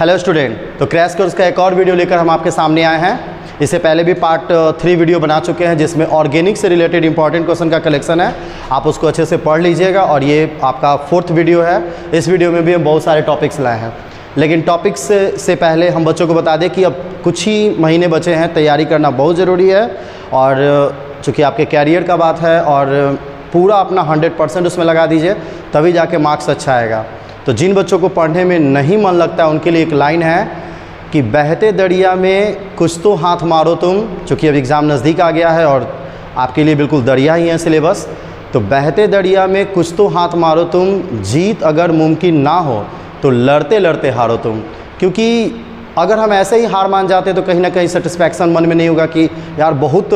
Hello student, तो crash course का एक और वीडियो लेकर हम आपके सामने आए हैं। इससे पहले भी पार्ट 3 वीडियो बना चुके हैं जिसमें ऑर्गेनिक से रिलेटेड इंपॉर्टेंट क्वेश्चन का कलेक्शन है। आप उसको अच्छे से पढ़ लीजिएगा और ये आपका 4th वीडियो है। इस वीडियो में भी हम बहुत सारे टॉपिक्स लाए हैं, लेकिन टॉपिक्स से पहले हम बच्चों को बता दें कि अब कुछ ही महीने बचे हैं, तैयारी करना बहुत ज़रूरी है। और चूँकि आपके कैरियर का बात है और पूरा अपना 100% उसमें लगा दीजिए, तभी जाके मार्क्स अच्छा आएगा। तो जिन बच्चों को पढ़ने में नहीं मन लगता उनके लिए एक लाइन है कि बहते दरिया में कुछ तो हाथ मारो तुम। चूँकि अब एग्ज़ाम नज़दीक आ गया है और आपके लिए बिल्कुल दरिया ही है सिलेबस। तो बहते दरिया में कुछ तो हाथ मारो तुम, जीत अगर मुमकिन ना हो तो लड़ते लड़ते हारो तुम। क्योंकि अगर हम ऐसे ही हार मान जाते तो कहीं ना कहीं सेटिस्फैक्शन मन में नहीं होगा कि यार बहुत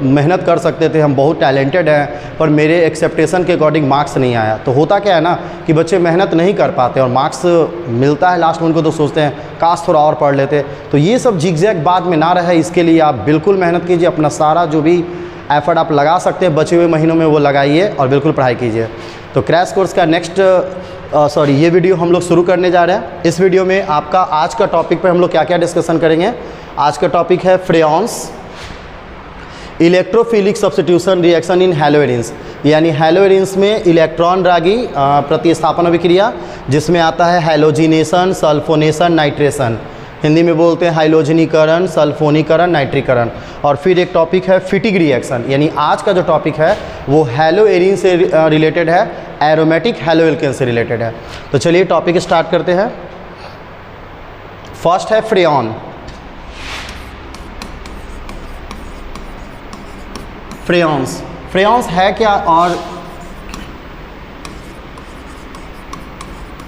मेहनत कर सकते थे, हम बहुत टैलेंटेड हैं, पर मेरे एक्सेप्टेशन के अकॉर्डिंग मार्क्स नहीं आया। तो होता क्या है ना कि बच्चे मेहनत नहीं कर पाते और मार्क्स मिलता है लास्ट में, उनको तो सोचते हैं काश थोड़ा और पढ़ लेते। तो ये सब झिकझैक बाद में ना रहे, इसके लिए आप बिल्कुल मेहनत कीजिए, अपना सारा जो भी एफर्ट आप लगा सकते हैं बचे हुए महीनों में वो लगाइए और बिल्कुल पढ़ाई कीजिए। तो क्रैश कोर्स का ये वीडियो हम लोग शुरू करने जा रहे हैं। इस वीडियो में आपका आज का टॉपिक पे हम लोग क्या क्या डिस्कशन करेंगे। आज का टॉपिक है freons, electrophilic substitution reaction in halogens, यानी हैलोजेंस में इलेक्ट्रॉन रागी प्रतिस्थापन अभिक्रिया, जिसमें आता है हैलोजिनेशन, सल्फोनेशन, नाइट्रेशन। हिंदी में बोलते हैं हाइलोजनीकरण, सल्फोनीकरण, नाइट्रीकरण। और फिर एक टॉपिक है फिटिग रिएक्शन, यानी आज का जो टॉपिक है वो हैलोएरीन से रिलेटेड है, एरोमेटिक हैलोएल्केन से रिलेटेड है। तो चलिए टॉपिक स्टार्ट करते हैं। फर्स्ट है फ्रेयॉन। फ्रेयॉन्स है क्या और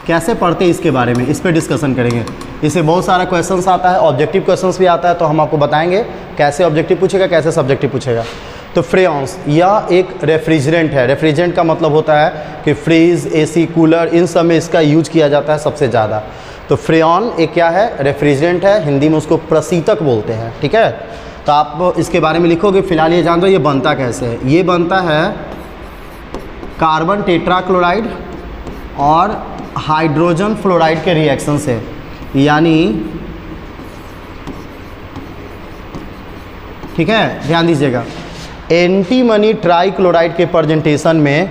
कैसे पढ़ते हैं इसके बारे में, इस पर डिस्कशन करेंगे। इससे बहुत सारा क्वेश्चंस आता है, ऑब्जेक्टिव क्वेश्चंस भी आता है, तो हम आपको बताएंगे कैसे ऑब्जेक्टिव पूछेगा, कैसे सब्जेक्टिव पूछेगा। तो फ्रेयॉन्स यह एक रेफ्रिजरेंट है। रेफ्रिजरेंट का मतलब होता है कि फ्रीज, एसी, कूलर, इन सब में इसका यूज किया जाता है सबसे ज़्यादा। तो फ्रेयॉन एक क्या है, रेफ्रिजरेंट है, हिंदी में उसको प्रशीतक बोलते हैं। ठीक है, तो आप इसके बारे में लिखोगे। फिलहाल ये जान दो ये बनता कैसे है। ये बनता है कार्बन टेट्राक्लोराइड और हाइड्रोजन फ्लोराइड के रिएक्शन से, यानी ठीक है, ध्यान दीजिएगा। एंटीमनी ट्राइक्लोराइड के प्रेजेंटेशन में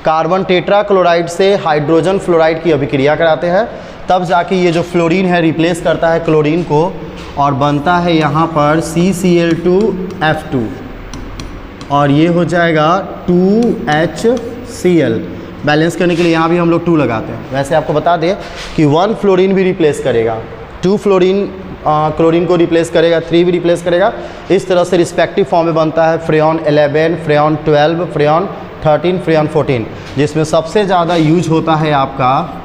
कार्बन टेट्राक्लोराइड से हाइड्रोजन फ्लोराइड की अभिक्रिया कराते हैं, तब जाके ये जो फ्लोरीन है रिप्लेस करता है क्लोरीन को और बनता है यहाँ पर CCl2F2 और ये हो जाएगा 2HCl। बैलेंस करने के लिए यहाँ भी हम लोग 2 लगाते हैं। वैसे आपको बता दें कि 1 फ्लोरीन भी रिप्लेस करेगा, 2 फ्लोरीन क्लोरीन को रिप्लेस करेगा, 3 भी रिप्लेस करेगा। इस तरह से रिस्पेक्टिव फॉर्म में बनता है फ्रेयॉन 11, फ्रेयॉन 12, फ्रेयॉन 13, फ्रेयॉन 14, जिसमें सबसे ज़्यादा यूज होता है आपका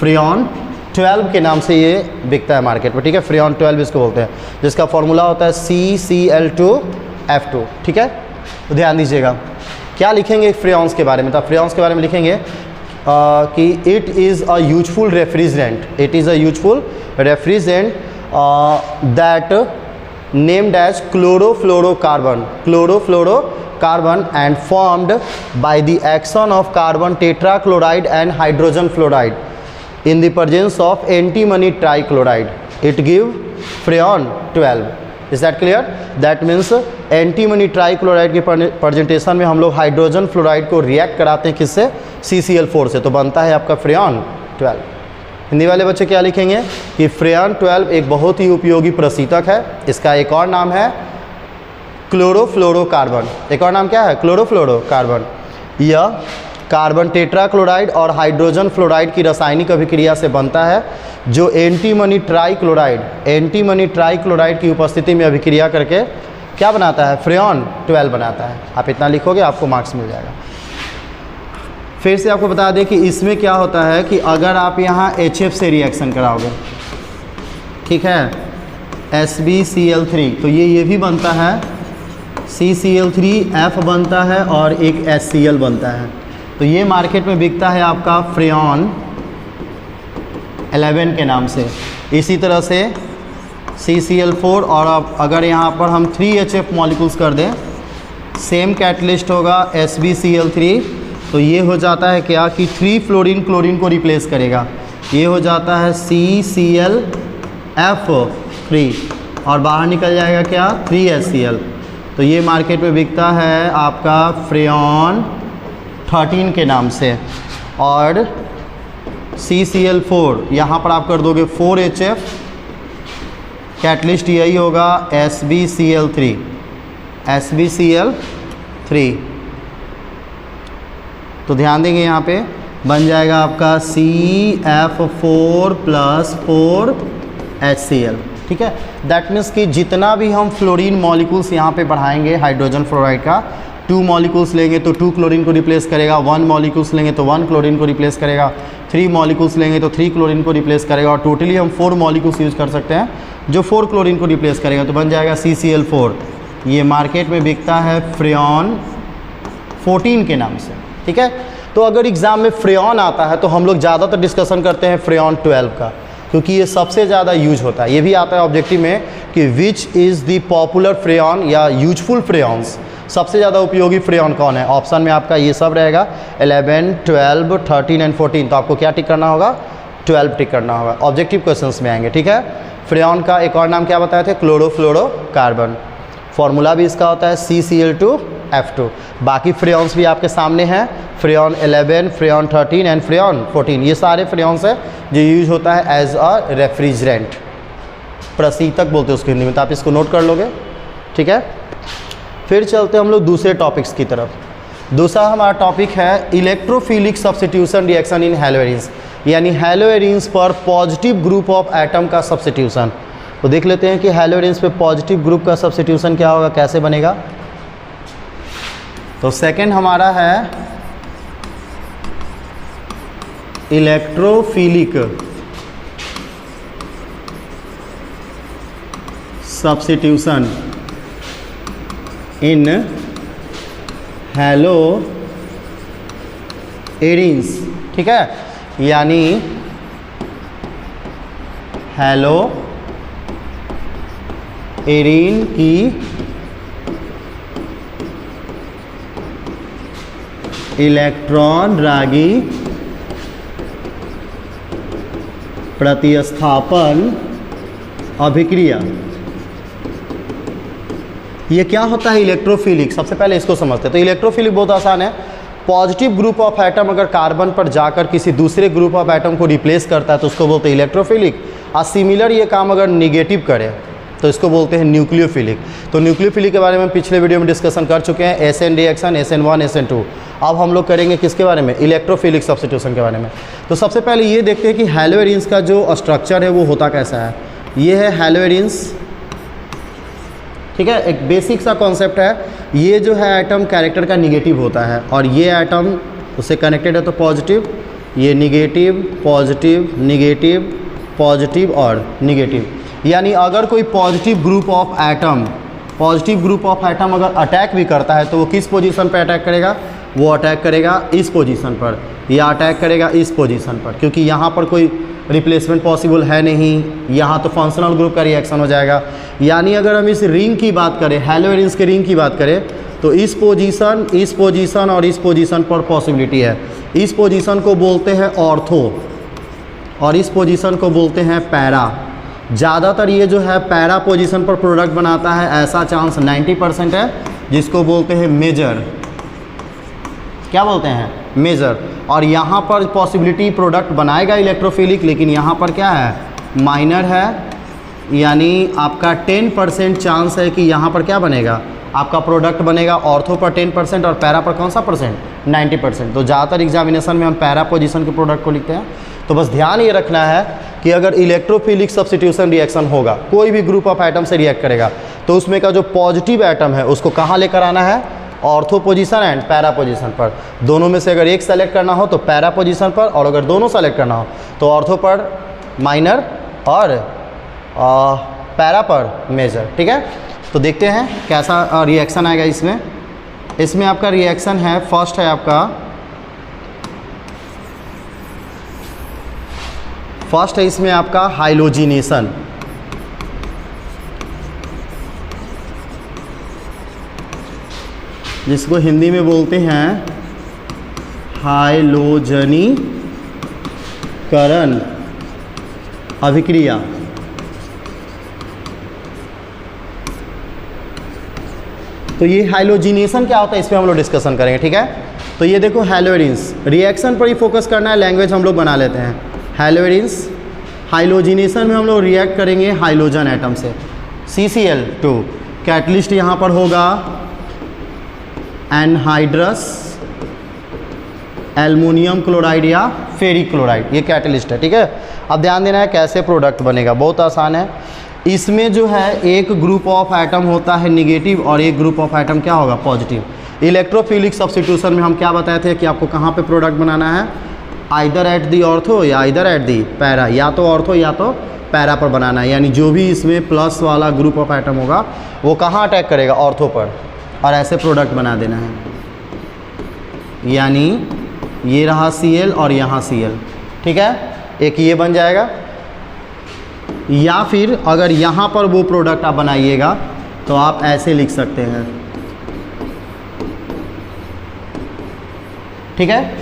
फ्रेयॉन 12 के नाम से ये बिकता है मार्केट में। ठीक है, फ्रेयॉन 12 इसको बोलते हैं, जिसका फॉर्मूला होता है CCl2F2। ठीक है, तो ध्यान दीजिएगा क्या लिखेंगे फ्रेयॉन्स के बारे में। तो फ्रेयॉन्स के बारे में लिखेंगे कि it is a useful refrigerant, it is a useful refrigerant that named as chlorofluorocarbon and formed by the action of carbon tetrachloride and hydrogen fluoride in the presence of antimony trichloride. It give freon 12. Is that clear? That means antimony trichloride के presentation में हम लोग hydrogen fluoride को react कराते हैं किससे, CCl4 से, तो बनता है आपका फ्रेयॉन 12। हिंदी वाले बच्चे क्या लिखेंगे कि फ्रेयॉन 12 एक बहुत ही उपयोगी प्रशीतक है। इसका एक और नाम है क्लोरोफ्लोरोकार्बन। एक और नाम क्या है, क्लोरोफ्लोरोकार्बन। यह कार्बन टेट्राक्लोराइड और हाइड्रोजन फ्लोराइड की रासायनिक अभिक्रिया से बनता है, जो एंटीमनी ट्राइक्लोराइड की उपस्थिति में अभिक्रिया करके क्या बनाता है, फ्रेयॉन 12 बनाता है। आप इतना लिखोगे आपको मार्क्स मिल जाएगा। फिर से आपको बता दें कि इसमें क्या होता है कि अगर आप यहाँ HF से रिएक्शन कराओगे, ठीक है, SbCl3, तो ये भी बनता है CCl3F बनता है और एक HCl बनता है। तो ये मार्केट में बिकता है आपका फ्रेयॉन 11 के नाम से। इसी तरह से CCl4 और अब अगर यहाँ पर हम 3HF मॉलिक्यूल्स कर दें, सेम कैटलिस्ट होगा SbCl3, तो ये हो जाता है क्या कि 3 फ्लोरीन क्लोरीन को रिप्लेस करेगा। ये हो जाता है CClF3 और बाहर निकल जाएगा क्या 3HCl। तो ये मार्केट में बिकता है आपका फ्रेऑन 13 के नाम से। और CCl4 यहाँ पर आप कर दोगे 4HF, कैटलिस्ट यही होगा SbCl3। तो ध्यान देंगे यहाँ पे बन जाएगा आपका CF4 + 4HCl। ठीक है, दैट मीन्स कि जितना भी हम फ्लोरीन मॉलिक्यूल्स यहाँ पे बढ़ाएंगे हाइड्रोजन फ्लोराइड का, 2 मॉलिक्यूल्स लेंगे तो 2 क्लोरीन को रिप्लेस करेगा, 1 मॉलिक्यूल्स लेंगे तो 1 क्लोरीन को रिप्लेस करेगा, 3 मॉलिक्यूल्स लेंगे तो 3 क्लोरीन को रिप्लेस करेगा, और टोटली हम 4 मॉलिक्यूल्स यूज़ कर सकते हैं जो 4 क्लोरीन को रिप्लेस करेगा, तो बन जाएगा CCl4। ये मार्केट में बिकता है फ्रेऑन 14 के नाम से। ठीक है, तो अगर एग्ज़ाम में फ्रेऑन आता है तो हम लोग ज़्यादातर डिस्कशन करते हैं फ्रेऑन 12 का, क्योंकि ये सबसे ज़्यादा यूज होता है। ये भी आता है ऑब्जेक्टिव में कि विच इज़ द पॉपुलर फ्रेऑन या यूजफुल फ्रेऑन्स, सबसे ज़्यादा उपयोगी फ्रेऑन कौन है। ऑप्शन में आपका ये सब रहेगा 11, 12, 13 एंड 14। तो आपको क्या टिक करना होगा, 12 टिक करना होगा। ऑब्जेक्टिव क्वेश्चंस में आएंगे। ठीक है, फ्रेऑन का एक और नाम क्या बताए थे, क्लोरोफ्लोरोकार्बन। फॉर्मूला भी इसका होता है CCl2F2। बाकी फ्रेऑन्स भी आपके सामने हैं, फ्रेऑन 11, फ्रेऑन 13 एंड फ्रेऑन 14। ये सारे फ्रेऑन्स है जो यूज होता है एज अ रेफ्रिजरेंट, प्रशीतक बोलते हैं उसको हिंदी में। तो आप इसको नोट कर लोगे। ठीक है, फिर चलते हम लोग दूसरे टॉपिक्स की तरफ। दूसरा हमारा टॉपिक है इलेक्ट्रोफिलिक सब्स्टिट्यूशन रिएक्शन इन हैलोएरिन्स, यानी हैलोएरिन्स पर पॉजिटिव ग्रुप ऑफ एटम का सब्स्टिट्यूशन। तो देख लेते हैं कि हैलोएरिन्स पे पॉजिटिव ग्रुप का सब्स्टिट्यूशन क्या होगा, कैसे बनेगा। तो सेकंड हमारा है इलेक्ट्रोफिलिक सब्स्टिट्यूशन इन हैलोएरिन्स। ठीक है, यानी हैलोएरिन की इलेक्ट्रॉन रागी प्रतिस्थापन अभिक्रिया। ये क्या होता है इलेक्ट्रोफिलिक, सबसे पहले इसको समझते हैं। तो इलेक्ट्रोफिलिक बहुत आसान है। पॉजिटिव ग्रुप ऑफ एटम अगर कार्बन पर जाकर किसी दूसरे ग्रुप ऑफ एटम को रिप्लेस करता है तो उसको बोलते हैं इलेक्ट्रोफिलिक। और सिमिलर ये काम अगर निगेटिव करे तो इसको बोलते हैं न्यूक्लियोफिलिक। तो न्यूक्लियोफिलिक के बारे में पिछले वीडियो में डिस्कशन कर चुके हैं, SN रिएक्शन, SN1, SN2। अब हम लोग करेंगे किसके बारे में, इलेक्ट्रोफिलिक सब्स्टिट्यूशन के बारे में। तो सबसे पहले ये देखते हैं कि हैलोएरिन्स का जो स्ट्रक्चर है वो होता कैसा है। ये है हैलोएरिन्स। ठीक है, एक बेसिक सा कॉन्सेप्ट है। ये जो है एटम कैरेक्टर का निगेटिव होता है और ये एटम उससे कनेक्टेड है तो पॉजिटिव, ये निगेटिव, पॉजिटिव, निगेटिव, पॉजिटिव और निगेटिव। यानी अगर कोई पॉजिटिव ग्रुप ऑफ एटम अगर अटैक भी करता है तो वो किस पोजीशन पर अटैक करेगा, वो अटैक करेगा इस पोजीशन पर, या अटैक करेगा इस पोजीशन पर, क्योंकि यहाँ पर कोई रिप्लेसमेंट पॉसिबल है नहीं। यहाँ तो फंक्शनल ग्रुप का रिएक्शन हो जाएगा। यानी अगर हम इस रिंग की बात करें, हैलोएरिन्स के रिंग की बात करें, तो इस पोजीशन और इस पोजीशन पर पॉसिबिलिटी है। इस पोजीशन को बोलते हैं ऑर्थो और इस पोजीशन को बोलते हैं पैरा। ज़्यादातर ये जो है पैरा पोजीशन पर प्रोडक्ट बनाता है, ऐसा चांस 90% है, जिसको बोलते हैं मेजर। क्या बोलते हैं, मेजर। और यहाँ पर पॉसिबिलिटी प्रोडक्ट बनाएगा इलेक्ट्रोफिलिक, लेकिन यहाँ पर क्या है, माइनर है। यानी आपका 10% चांस है कि यहाँ पर क्या बनेगा, आपका प्रोडक्ट बनेगा। ऑर्थो पर 10% और पैरा पर कौन सा परसेंट, 90%। तो ज़्यादातर एग्जामिनेशन में हम पैरा पोजीशन के प्रोडक्ट को लिखते हैं। तो बस ध्यान ये रखना है कि अगर इलेक्ट्रोफिलिक सब्स्टिट्यूशन रिएक्शन होगा, कोई भी ग्रुप ऑफ एटम से रिएक्ट करेगा, तो उसमें का जो पॉजिटिव एटम है उसको कहाँ लेकर आना है, ortho position and para position पर। दोनों में से अगर एक सेलेक्ट करना हो तो पैरा पोजीशन पर, और अगर दोनों सेलेक्ट करना हो तो ऑर्थो पर माइनर और पैरा पर मेजर। ठीक है, तो देखते हैं कैसा रिएक्शन आएगा इसमें। इसमें आपका रिएक्शन है, फर्स्ट है आपका, फर्स्ट है इसमें आपका हाइलोजिनेशन। जिसको हिंदी में बोलते हैं हाइलोजनीकरण। अभिक्रिया। तो ये हाइलोजिनेशन क्या होता है, इस पर हम लोग डिस्कशन करेंगे, ठीक है। तो ये देखो हैलोइड्स, रिएक्शन पर ही फोकस करना है, लैंग्वेज हम लोग बना लेते हैं। हैलोइड्स, हाइलोजिनेशन में हम लोग रिएक्ट करेंगे हाइलोजन एटम से, CCl2। कैटलिस्ट यहाँ पर होगा एनहाइड्रस एल्युमिनियम क्लोराइड या फेरिक क्लोराइड, ये कैटलिस्ट है, ठीक है। अब ध्यान देना है कैसे प्रोडक्ट बनेगा, बहुत आसान है। इसमें जो है एक ग्रुप ऑफ एटम होता है निगेटिव और एक ग्रुप ऑफ एटम क्या होगा, पॉजिटिव। इलेक्ट्रोफिलिक सब्स्टिट्यूशन में हम क्या बताए थे कि आपको कहाँ पे प्रोडक्ट बनाना है, आइदर एट दी ऑर्थो या आइदर एट दी पैरा, या तो ऑर्थो या तो पैरा पर बनाना है। यानी जो भी इसमें प्लस वाला ग्रुप ऑफ एटम होगा वो कहाँ अटैक करेगा, ऑर्थो पर, और ऐसे प्रोडक्ट बना देना है। यानी ये रहा Cl और यहाँ Cl, ठीक है, एक ये बन जाएगा। या फिर अगर यहाँ पर वो प्रोडक्ट आप बनाइएगा तो आप ऐसे लिख सकते हैं, ठीक है।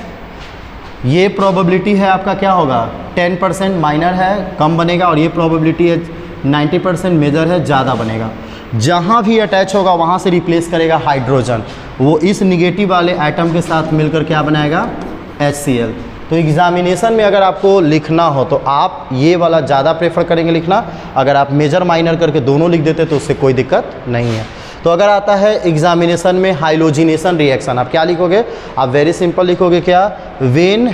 ये प्रोबेबिलिटी है आपका क्या होगा, 10% माइनर है, कम बनेगा, और ये प्रोबेबिलिटी है 90% मेजर है, ज़्यादा बनेगा। जहाँ भी अटैच होगा वहाँ से रिप्लेस करेगा हाइड्रोजन, वो इस निगेटिव वाले एटम के साथ मिलकर क्या बनाएगा, HCl। तो एग्जामिनेशन में अगर आपको लिखना हो तो आप ये वाला ज़्यादा प्रेफर करेंगे लिखना, अगर आप मेजर माइनर करके दोनों लिख देते तो उससे कोई दिक्कत नहीं है। तो अगर आता है एग्जामिनेशन में हाइलोजिनेशन रिएक्शन, आप क्या लिखोगे, आप वेरी सिंपल लिखोगे क्या, when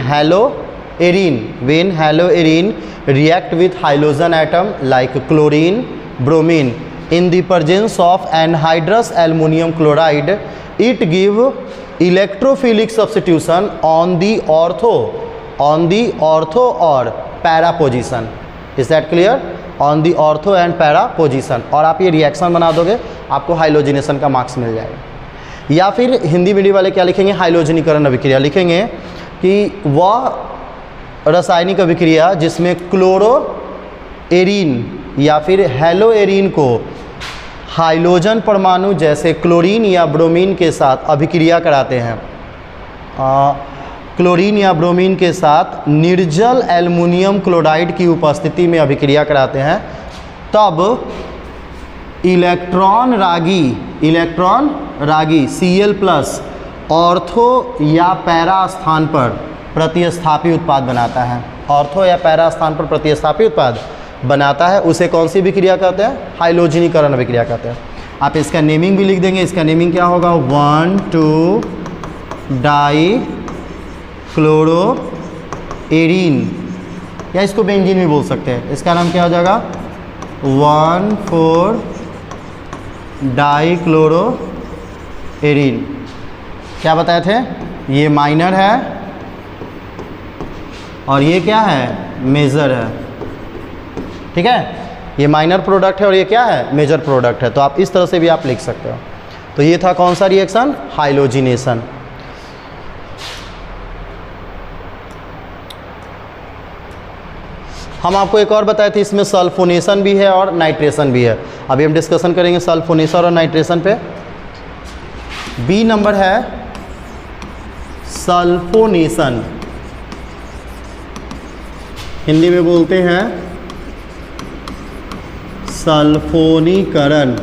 haloarene react with halogen atom like chlorine bromine in the presence of anhydrous aluminum chloride, it give electrophilic substitution on the ortho or para position. Is that clear? On the ortho and para position। और आप ये reaction बना दोगे, आपको halogenation का marks मिल जाएगा। या फिर हिंदी मीडियम वाले क्या लिखेंगे, हाइलोजनीकरण अभिक्रिया लिखेंगे कि वह रासायनिक अभिक्रिया जिसमें क्लोरो एरीन या फिर हैलोएरीन को हाइलोजन परमाणु जैसे क्लोरीन या ब्रोमीन के साथ अभिक्रिया कराते हैं, क्लोरीन या ब्रोमीन के साथ निर्जल एल्युमिनियम क्लोराइड की उपस्थिति में अभिक्रिया कराते हैं, तब इलेक्ट्रॉन रागी Cl+ ऑर्थो या पैरा स्थान पर प्रतिस्थापी उत्पाद बनाता है, ऑर्थो या पैरा स्थान पर प्रतिस्थापी उत्पाद बनाता है, उसे कौन सी अभिक्रिया कहते हैं, हाइलोजनीकरण अभिक्रिया कहते हैं। आप इसका नेमिंग भी लिख देंगे, इसका नेमिंग क्या होगा, 1,2-डाई क्लोरो एरीन, या इसको बेंजीन भी बोल सकते हैं। इसका नाम क्या हो जाएगा, 1,4-डाई क्लोरो एरीन। क्या बताए थे, ये माइनर है और ये क्या है, मेजर है, ठीक है। ये माइनर प्रोडक्ट है और ये क्या है, मेजर प्रोडक्ट है। तो आप इस तरह से भी आप लिख सकते हो। तो ये था कौन सा रिएक्शन, हाइलोजिनेशन। हम आपको एक और बताए थे, इसमें सल्फोनेशन भी है और नाइट्रेशन भी है। अभी हम डिस्कशन करेंगे सल्फोनेशन और नाइट्रेशन पे। बी नंबर है सल्फोनेशन, हिंदी में बोलते हैं सल्फोनीकरण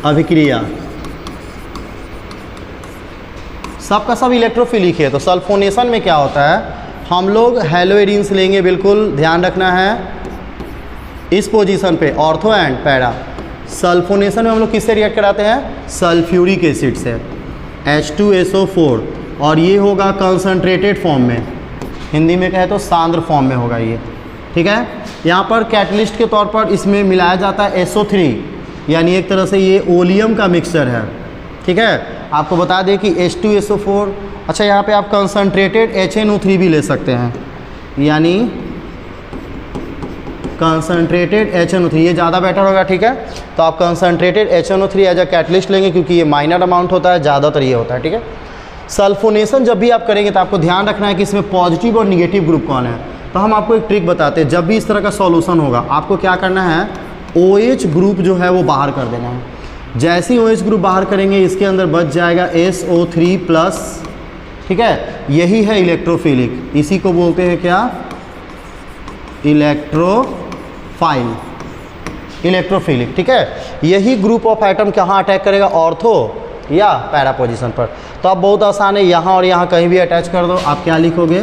अभिक्रिया। सबका सब इलेक्ट्रोफिलिक है। तो सल्फोनेशन में क्या होता है, हम लोग हैलोएरीन्स लेंगे, बिल्कुल ध्यान रखना है इस पोजीशन पे, ऑर्थो एंड पैरा। सल्फोनेशन में हम लोग किससे रिएक्ट कराते हैं, सल्फ्यूरिक एसिड से, H2SO4, और ये होगा कंसनट्रेटेड फॉर्म में, हिंदी में कहे तो सांद्र फॉर्म में होगा ये, ठीक है। यहाँ पर कैटलिस्ट के तौर पर इसमें मिलाया जाता है SO3, यानी एक तरह से ये ओलियम का मिक्सचर है, ठीक है। आपको बता दें कि H2SO4, अच्छा यहाँ पे आप कंसनट्रेटेड HNO3 भी ले सकते हैं, यानी कंसनट्रेटेड HNO3, ये ज़्यादा बेटर होगा, ठीक है। तो आप concentrated HNO3 as a catalyst लेंगे, क्योंकि ये माइनर अमाउंट होता है, ज़्यादातर ये होता है, ठीक है। सल्फोनेशन जब भी आप करेंगे तो आपको ध्यान रखना है कि इसमें पॉजिटिव और निगेटिव ग्रुप कौन है। तो हम आपको एक ट्रिक बताते हैं, जब भी इस तरह का सॉल्यूशन होगा आपको क्या करना है, OH ग्रुप जो है वो बाहर कर देना है। जैसे ही OH ग्रुप बाहर करेंगे इसके अंदर बच जाएगा SO3+, ठीक है। यही है इलेक्ट्रोफिलिक, इसी को बोलते हैं क्या, इलेक्ट्रोफाइल, इलेक्ट्रोफिलिक। ठीक है, यही ग्रुप ऑफ एटम कहाँ अटैक करेगा, ऑर्थो या पैरा पोजीशन पर। तो अब बहुत आसान है, यहाँ और यहाँ कहीं भी अटैच कर दो। आप क्या लिखोगे,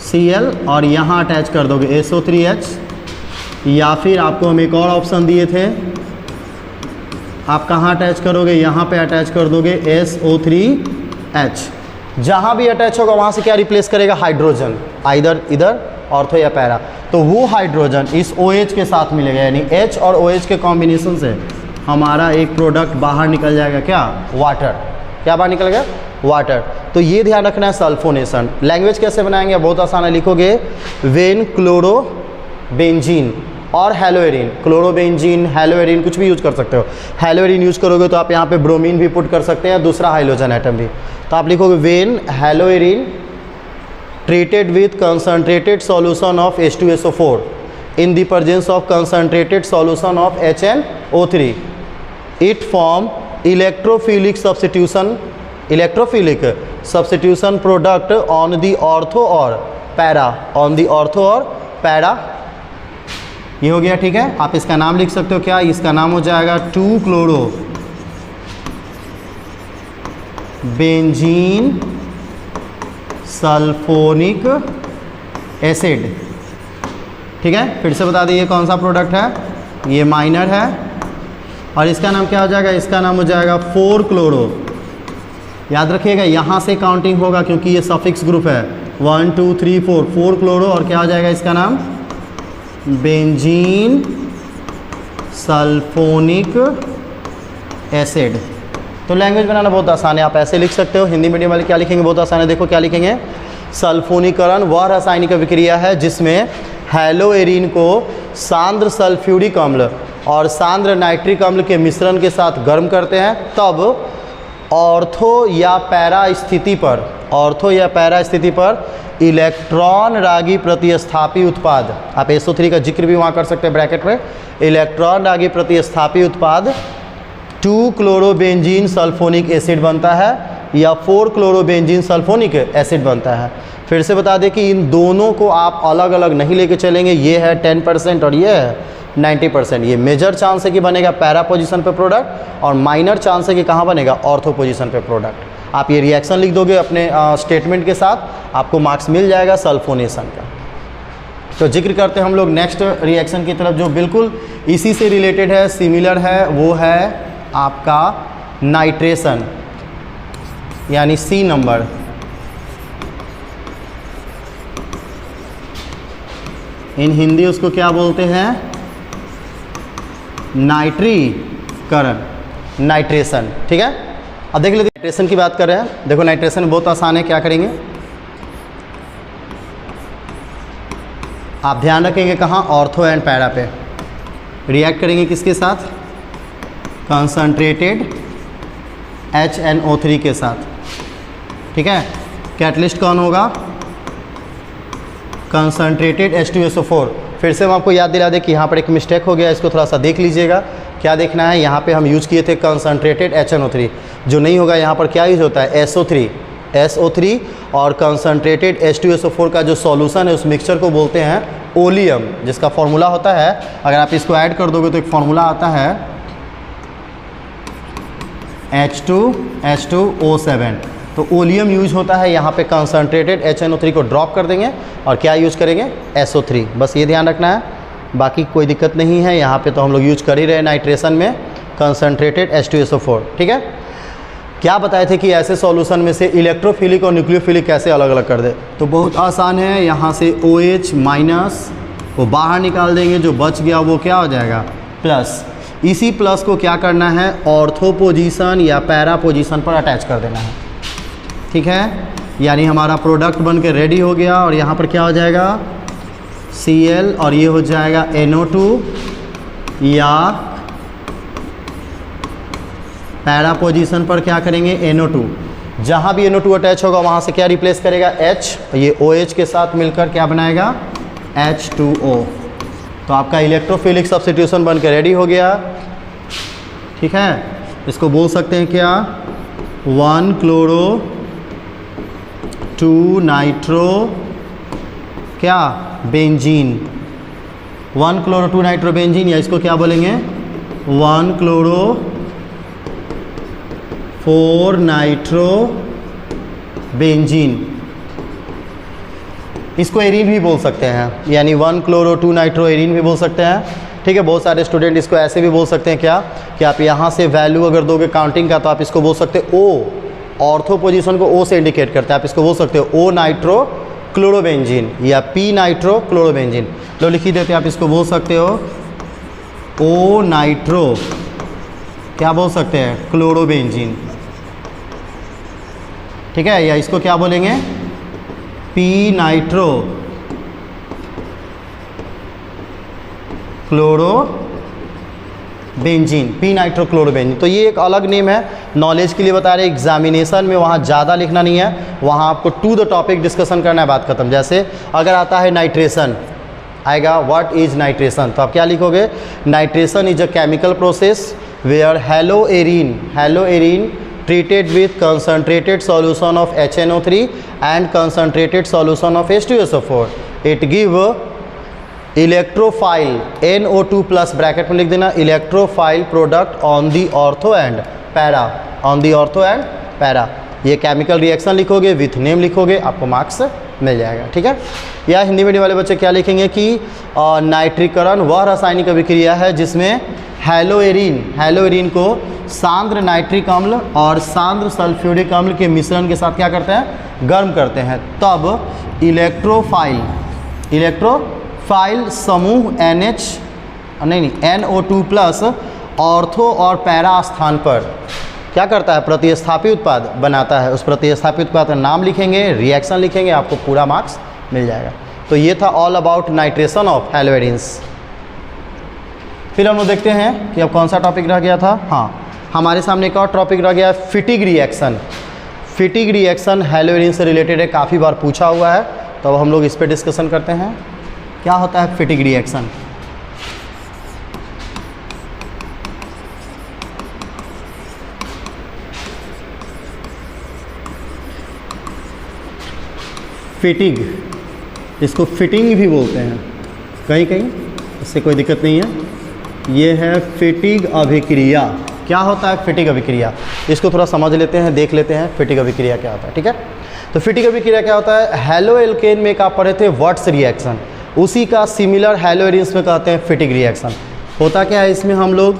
Cl, और यहाँ अटैच कर दोगे SO3H, या फिर आपको हम एक और ऑप्शन दिए थे, आप कहाँ अटैच करोगे, यहाँ पे अटैच कर दोगे SO3H। जहाँ भी अटैच होगा वहाँ से क्या रिप्लेस करेगा, हाइड्रोजन, आइदर इधर ऑर्थो या पैरा। तो वो हाइड्रोजन इस OH के साथ मिलेगा, यानी H और OH के कॉम्बिनेशन से हमारा एक प्रोडक्ट बाहर निकल जाएगा, क्या, वाटर। क्या बाहर निकल गया, वाटर। तो ये ध्यान रखना है सल्फोनेशन। लैंग्वेज कैसे बनाएंगे, बहुत आसान है, लिखोगे वेन क्लोरोबेंजीन और हेलोएरिन, क्लोरोबेंजीन, हेलोएरिन, कुछ भी यूज कर सकते हो। हेलोएरिन यूज करोगे तो आप यहाँ पे ब्रोमीन भी पुट कर सकते हैं, दूसरा हाइड्रोजन एटम भी। तो आप लिखोगे when हेलोएरिन treated with concentrated solution of H2SO4 in the presence of concentrated solution of HNO3, it form electrophilic substitution product on the ortho और पैरा, on the ortho और पैरा। ये हो गया, ठीक है। आप इसका नाम लिख सकते हो, क्या, इसका नाम हो जाएगा 2-क्लोरो बेंजीन सल्फोनिक एसिड। ठीक है, फिर से बता दीजिए कौन सा प्रोडक्ट है, ये माइनर है, और इसका नाम क्या हो जाएगा, इसका नाम हो जाएगा 4-क्लोरो। याद रखिएगा यहाँ से काउंटिंग होगा क्योंकि ये सफिक्स ग्रुप है, 1 2 3 4, 4-क्लोरो, और क्या हो जाएगा इसका नाम, बेंजीन सल्फोनिक एसिड। तो लैंग्वेज बनाना बहुत आसान है, आप ऐसे लिख सकते हो। हिंदी मीडियम वाले क्या लिखेंगे, बहुत आसान है, देखो क्या लिखेंगे, सल्फोनीकरण वह रासायनिक अभिक्रिया है जिसमें हेलोएरिन को सांद्र सल्फ्यूरिक अम्ल और सांद्र नाइट्रिक अम्ल के मिश्रण के साथ गर्म करते हैं, तब ऑर्थो या पैरा स्थिति पर, ऑर्थो या पैरा स्थिति पर इलेक्ट्रॉन रागी प्रतिस्थापी उत्पाद, आप SO3 का जिक्र भी वहाँ कर सकते हैं ब्रैकेट में, इलेक्ट्रॉन रागी प्रतिस्थापी उत्पाद 2-क्लोरोबेंजीन सल्फोनिक एसिड बनता है या 4-क्लोरोबेंजीन सल्फोनिक एसिड बनता है। फिर से बता दें कि इन दोनों को आप अलग अलग नहीं लेके चलेंगे, ये है 10% और ये है 90%। ये मेजर चांस है कि बनेगा पैरा पोजीशन पे प्रोडक्ट, और माइनर चांस है कि कहाँ बनेगा, ऑर्थो पोजीशन पे प्रोडक्ट। आप ये रिएक्शन लिख दोगे अपने स्टेटमेंट के साथ, आपको मार्क्स मिल जाएगा सल्फोनेशन का। तो जिक्र करते हैं हम लोग नेक्स्ट रिएक्शन की तरफ, जो बिल्कुल इसी से रिलेटेड है, सिमिलर है, वो है आपका नाइट्रेशन, यानी C नंबर। इन हिंदी उसको क्या बोलते हैं, नाइट्रीकरण, नाइट्रेशन। ठीक है, अब देख लेते हैं नाइट्रेशन की बात कर रहे हैं। देखो नाइट्रेशन बहुत आसान है, क्या करेंगे, आप ध्यान रखेंगे कहाँ, ऑर्थो एंड पैरा पे। रिएक्ट करेंगे किसके साथ, कंसंट्रेटेड HNO3 के साथ। ठीक है, कैटलिस्ट कौन होगा, कंसंट्रेटेड H2SO4। फिर से हम आपको याद दिला दें कि यहाँ पर एक मिस्टेक हो गया, इसको थोड़ा सा देख लीजिएगा। क्या देखना है, यहाँ पे हम यूज़ किए थे कंसंट्रेटेड HNO3, जो नहीं होगा यहाँ पर क्या यूज़ होता है, SO3 और कंसंट्रेटेड H2SO4 का जो सॉल्यूशन है उस मिक्सचर को बोलते हैं ओलियम, जिसका फॉर्मूला होता है, अगर आप इसको ऐड कर दोगे तो एक फॉर्मूला आता है H2H2O7। तो ओलियम यूज होता है यहाँ पे, कंसंट्रेटेड HNO3 को ड्रॉप कर देंगे और क्या यूज करेंगे, SO3। बस ये ध्यान रखना है, बाकी कोई दिक्कत नहीं है। यहाँ पे तो हम लोग यूज कर ही रहे नाइट्रेशन में कंसंट्रेटेड H2SO4। ठीक है, क्या बताए थे कि ऐसे सॉल्यूशन में से इलेक्ट्रोफिलिक और न्यूक्लियोफिलिक कैसे अलग अलग कर दे, तो बहुत आसान है। यहाँ से OH माइनस वो बाहर निकाल देंगे, जो बच गया वो क्या हो जाएगा, प्लस। इसी प्लस को क्या करना है, ऑर्थो पोजीशन या पैरा पोजीशन पर अटैच कर देना है। ठीक है, यानी हमारा प्रोडक्ट बन के रेडी हो गया, और यहाँ पर क्या हो जाएगा, Cl, और ये हो जाएगा NO2, या पैरा पोजीशन पर क्या करेंगे, NO2। जहाँ भी NO2 अटैच होगा वहाँ से क्या रिप्लेस करेगा, H, ये OH के साथ मिलकर क्या बनाएगा, H2O। तो आपका इलेक्ट्रोफिलिक सब्स्टिट्यूशन बन के रेडी हो गया। ठीक है, इसको बोल सकते हैं क्या, 1-क्लोरो 2-नाइट्रो क्या, बेंजीन, 1 क्लोरो 2 नाइट्रोबेंजीन, या इसको क्या बोलेंगे 1 क्लोरो 4 नाइट्रोबेंजीन। इसको एरीन भी बोल सकते हैं, यानी 1 क्लोरो 2 नाइट्रो एरीन भी बोल सकते हैं। ठीक है, बहुत सारे स्टूडेंट इसको ऐसे भी बोल सकते हैं क्या, कि आप यहाँ से वैल्यू अगर दोगे काउंटिंग का तो आप इसको बोल सकते हो ओ, ऑर्थो पोजीशन को ओ से इंडिकेट करते हैं, आप इसको बोल सकते हो ओ नाइट्रो क्लोरोबेंजीन या पी नाइट्रो क्लोरोबेंजीन। लो लिख ही देते हैं, आप इसको बोल सकते हो ओ नाइट्रो, क्या बोल सकते हैं, क्लोरोबेंजीन। ठीक है, या इसको क्या बोलेंगे P nitro chlorobenzene, P nitro chlorobenzene. तो ये एक अलग नेम है, नॉलेज के लिए बता रहे, एग्जामिनेशन में वहाँ ज़्यादा लिखना नहीं है, वहाँ आपको टू द टॉपिक डिस्कशन करना है, बात खत्म। जैसे अगर आता है नाइट्रेशन, आएगा व्हाट इज नाइट्रेशन, तो आप क्या लिखोगे, nitration is a chemical process where haloarene treated with concentrated solution of HNO3 and concentrated solution of H2SO4, it give electrophile NO2 plus, bracket में लिख देना, electrophile product on the ortho and para, on the ortho and para. ये chemical reaction लिखोगे, with name लिखोगे, आपको marks मिल जाएगा। ठीक है, या हिंदी मीडियम वाले बच्चे क्या लिखेंगे कि नाइट्रीकरण वह रासायनिक अभिक्रिया है जिसमें हेलोएरीन को सांद्र नाइट्रिक अम्ल और सांद्र सल्फ्यूरिक अम्ल के मिश्रण के साथ क्या करते हैं, गर्म करते हैं, तब इलेक्ट्रोफाइल समूह NO2 प्लस ऑर्थो और पैरा स्थान पर क्या करता है, प्रतिस्थापी उत्पाद बनाता है। उस प्रतिस्थापी उत्पाद का नाम लिखेंगे, रिएक्शन लिखेंगे, आपको पूरा मार्क्स मिल जाएगा। तो ये था all about nitration of haloarenes. फिर हम लोग देखते हैं कि अब कौन सा टॉपिक रह गया था। हाँ, हमारे सामने एक और टॉपिक रह गया है, फिटिग रिएक्शन। फिटिग रिएक्शन हेलोएरीन से रिलेटेड है, काफ़ी बार पूछा हुआ है, तो अब हम लोग इस पर डिस्कशन करते हैं। क्या होता है फिटिग रिएक्शन? फिटिग, इसको फिटिंग भी बोलते हैं कहीं कहीं, इससे कोई दिक्कत नहीं है। ये है फिटिग अभिक्रिया। क्या होता है फिटिग अभिक्रिया, इसको थोड़ा समझ लेते हैं, देख लेते हैं फिटिग अभिक्रिया क्या होता है। ठीक है, तो फिटिग अभिक्रिया क्या होता है, हेलो एल्केन में आप पढ़े थे वर्ट्स रिएक्शन, उसी का सिमिलर हेलोएरीन्स में कहते हैं फिटिग रिएक्शन। होता क्या है, इसमें हम लोग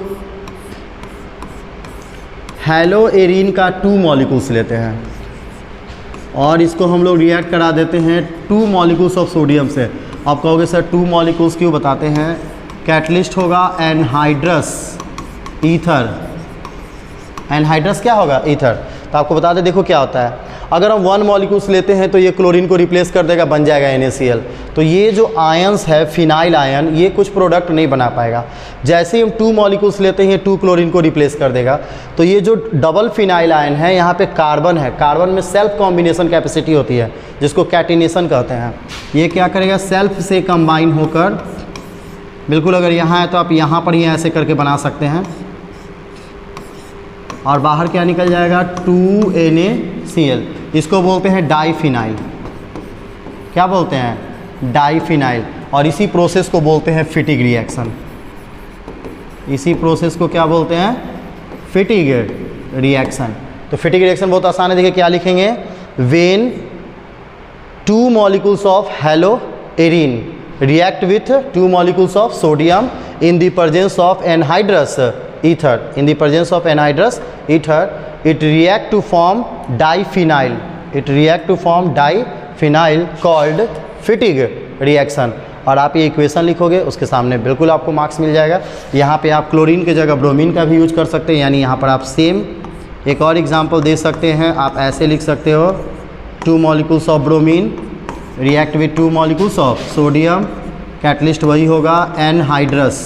हेलोएरीन का 2 मॉलिक्यूल्स लेते हैं और इसको हम लोग रिएक्ट करा देते हैं 2 मॉलिक्यूल्स ऑफ सोडियम से। आप कहोगे सर 2 मॉलिक्यूल्स क्यों, बताते हैं। कैटलिस्ट होगा एनहाइड्रस ईथर, एनहाइड्रस क्या होगा, ईथर। तो आपको बता दें, देखो क्या होता है, अगर हम 1 मॉलिक्यूल्स लेते हैं तो ये क्लोरीन को रिप्लेस कर देगा, बन जाएगा NaCl। तो ये जो आयंस है फिनाइल आयन, ये कुछ प्रोडक्ट नहीं बना पाएगा। जैसे ही हम 2 मॉलिक्यूल्स लेते हैं 2 क्लोरीन को रिप्लेस कर देगा। तो ये जो डबल फिनाइल आयन है, यहाँ पे कार्बन है, कार्बन में सेल्फ कॉम्बिनेशन कैपेसिटी होती है जिसको कैटिनेशन कहते हैं। ये क्या करेगा, सेल्फ से कंबाइन होकर, बिल्कुल अगर यहाँ है तो आप यहाँ पर ही ऐसे करके बना सकते हैं, और बाहर क्या निकल जाएगा 2NaCl। इसको बोलते हैं डाईफिनाइल। क्या बोलते हैं, डाईफिनाइल। और इसी प्रोसेस को बोलते हैं फिटिग रिएक्शन। इसी प्रोसेस को क्या बोलते हैं, फिटिग रिएक्शन। तो फिटिग रिएक्शन बहुत आसान है, देखिए क्या लिखेंगे, when 2 molecules of haloarene react with 2 molecules of sodium in the presence of anhydrous ether, in the presence of anhydrous ether, it react to form diphenyl, it react to form diphenyl called Fittig reaction. और आप ये equation लिखोगे, उसके सामने बिल्कुल आपको marks मिल जाएगा। यहाँ पे आप क्लोरीन के जगह ब्रोमीन का भी यूज कर सकते हैं, यानी यहाँ पर आप सेम एक और एग्जांपल दे सकते हैं। आप ऐसे लिख सकते हो 2 molecules of bromine react with 2 molecules of sodium, catalyst वही होगा एनहाइड्रस।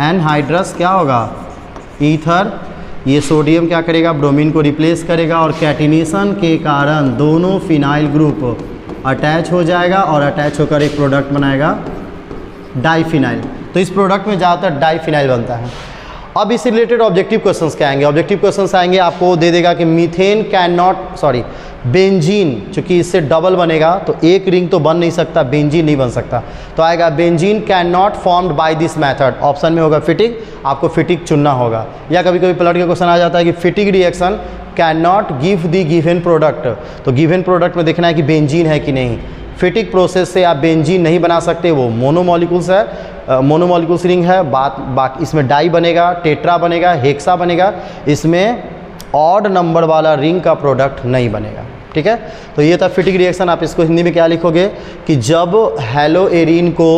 एनहाइड्रस क्या होगा, ईथर। ये सोडियम क्या करेगा, ब्रोमीन को रिप्लेस करेगा, और कैटिनेशन के कारण दोनों फिनाइल ग्रुप अटैच हो जाएगा और अटैच होकर एक प्रोडक्ट बनाएगा डाईफिनाइल। तो इस प्रोडक्ट में ज़्यादातर डाईफिनाइल बनता है। अब इससे रिलेटेड ऑब्जेक्टिव क्वेश्चंस क्या आएंगे? ऑब्जेक्टिव क्वेश्चंस आएंगे, आपको दे देगा कि methane can not sorry benzene, चूंकि इससे डबल बनेगा तो एक रिंग तो बन नहीं सकता, बेंजीन नहीं बन सकता, तो आएगा benzene can not formed by this method. Option में होगा फिटिक, आपको फिटिक चुनना होगा। या कभी कभी पलट के क्वेश्चन आ जाता है कि फिटिक reaction can not give the given product, तो गिवन प्रोडक्ट में देखना है कि बेंजीन है कि नहीं। फिटिक प्रोसेस से आप बेंजीन नहीं बना सकते, वो मोनोमॉलिक्यूल्स है, मोनोमॉलिक्यूल्स रिंग है। बाकी इसमें डाई बनेगा, टेट्रा बनेगा, हेक्सा बनेगा, इसमें ऑड नंबर वाला रिंग का प्रोडक्ट नहीं बनेगा। ठीक है, तो ये था फिटिक रिएक्शन। आप इसको हिंदी में क्या लिखोगे कि जब हेलोएरिन को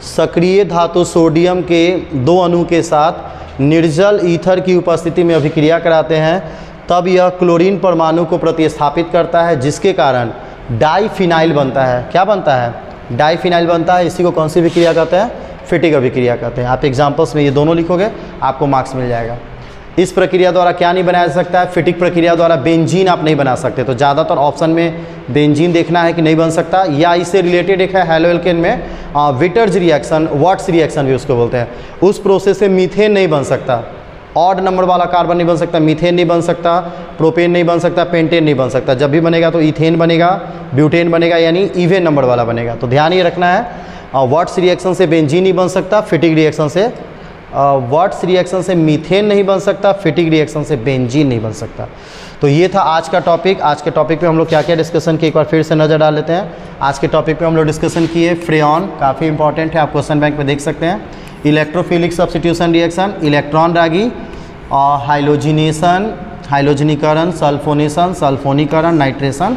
सक्रिय धातु सोडियम के 2 अणु के साथ निर्जल ईथर की उपस्थिति में अभिक्रिया कराते हैं, तब यह क्लोरीन परमाणु को प्रतिस्थापित करता है, जिसके कारण डाईफिनाइल बनता है। क्या बनता है? डाईफिनाइल बनता है। इसी को कौन सी अभिक्रिया कहते हैं? फिटिक अभिक्रिया कहते हैं। आप एग्जाम्पल्स में ये दोनों लिखोगे, आपको मार्क्स मिल जाएगा। इस प्रक्रिया द्वारा क्या नहीं बनाया जा सकता है? फिटिक प्रक्रिया द्वारा बेंजीन आप नहीं बना सकते, तो ज़्यादातर ऑप्शन में बेंजीन देखना है कि नहीं बन सकता। या इससे रिलेटेड एक है हेलोएल्केन में विटर्ज रिएक्शन, वाट्स रिएक्शन भी उसको बोलते हैं, उस प्रोसेस से मीथेन नहीं बन सकता, ऑड नंबर वाला कार्बन नहीं बन सकता, मीथेन नहीं बन सकता, प्रोपेन नहीं बन सकता, पेंटेन नहीं बन सकता। जब भी बनेगा तो इथेन बनेगा, ब्यूटेन बनेगा, यानी इवन नंबर वाला बनेगा। तो ध्यान ये रखना है, वाट्स रिएक्शन से बेंजीन नहीं बन सकता, फिटिक रिएक्शन से वाट्स रिएक्शन से मीथेन नहीं बन सकता, फिटिक रिएक्शन से बेंजीन नहीं बन सकता। तो ये था आज का टॉपिक। आज के टॉपिक पे हम लोग क्या क्या डिस्कशन किए, एक बार फिर से नज़र डाल लेते हैं। आज के टॉपिक पे हम लोग डिस्कशन किए फ्रेऑन, काफ़ी इंपॉर्टेंट है, आप क्वेश्चन बैंक में देख सकते हैं। इलेक्ट्रोफिलिक सब्स्टिट्यूशन रिएक्शन, इलेक्ट्रॉन रागी, और हाइलोजिनेशन, हाइलोजनीकरण, सल्फोनेशन, सल्फोनीकरण, नाइट्रेशन,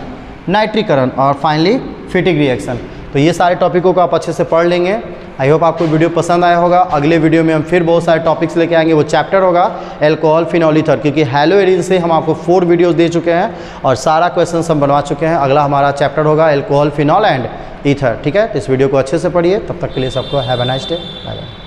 नाइट्रीकरण, और फाइनली फिटिक रिएक्शन। तो ये सारे टॉपिकों को आप अच्छे से पढ़ लेंगे। आई होप आपको वीडियो पसंद आया होगा। अगले वीडियो में हम फिर बहुत सारे टॉपिक्स लेके आएंगे। वो चैप्टर होगा एल्कोहल फिनॉल ईथर, क्योंकि हेलोएरिन से हम आपको 4 वीडियोस दे चुके हैं और सारा क्वेश्चन हम बनवा चुके हैं। अगला हमारा चैप्टर होगा एल्कोहल फिनॉल एंड ईथर। ठीक है, तो इस वीडियो को अच्छे से पढ़िए। तब तक के लिए सबको have a nice day, bye bye.